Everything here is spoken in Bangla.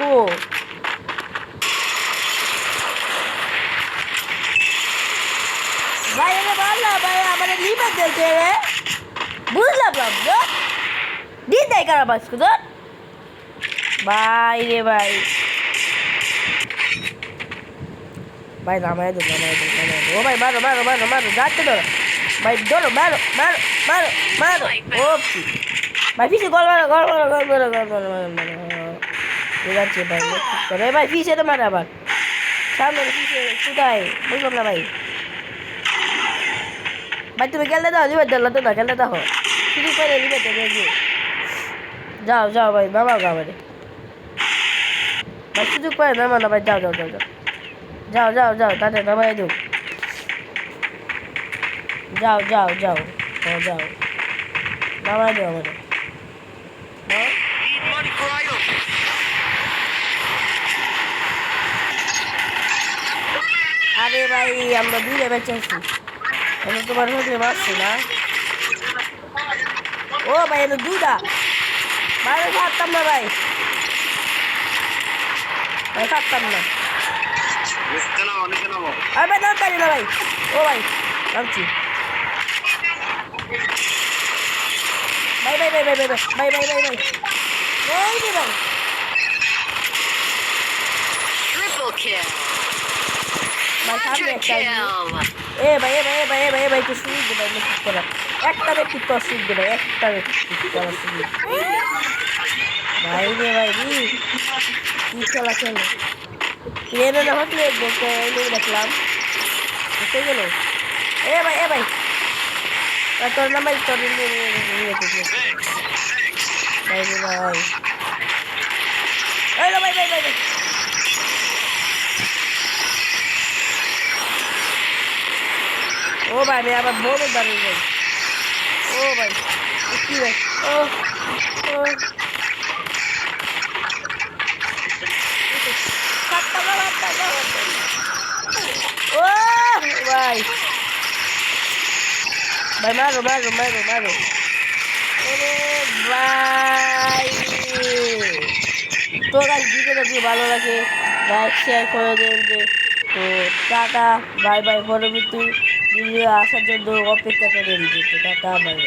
ও ভাই এটা বললা ভাই আমার লিমিট দিতে রে বুঝলাম না দিন দেয় কারা বাস করে ভাই রে ভাই ভাই নামায় দো ও ভাই মারো যাচ্ছে ধরো ভাই ধরো মারো ও ভাই পিছিয়ে গল মারো ঠিক আছে ভাই করে ভাই পিছিয়ে তো মারে আবার সামনে পিছিয়ে কোথায় বুঝলাম না ভাই ভাই তুমি খেলতে দাও লিবার দিল তো না খেলতে দাও শুধু করে লিবার দেখে যাও ভাই নামাও গাবারে ভাই সুযোগ পায় নামা না ভাই যাও তাদের নামাই দু যাও নামাই দো আমাদের আরে ভাই আমরা দূরে বেঁচে আছি এখন তোমার হলে মারছি না ও ভাই এটা দুটা বাইরে থাকতাম না ভাই থাকতাম না আর ভাই নাম পারি না ভাই ও ভাই নামছি ভাই ওই রে ভাই ভাই সামনে একটা ভাই তো শুরু দে ভাই ঠিক করা একটা ব্যক্তি তো শুরু দে ভাই একটা ব্যক্তি করা শুরু ভাই রে ভাই কি খেলা খেলে ট্রেনে না হলে দেখলাম বুঝতে গেল ভাই তোর নাম্বার তোর ভাই ও ভাই আমি আবার বলবো দাঁড়িয়ে ভাই ও ভাই কি ভাই ও ভাই মারো ভাই তো গাইস ভিডিওটা যদি ভালো লাগে লাইক শেয়ার করে দেন যে তো টাটা বাই পরবর্তী ভিডিও আসার জন্য অপেক্ষা করে দিতে টাটা বাই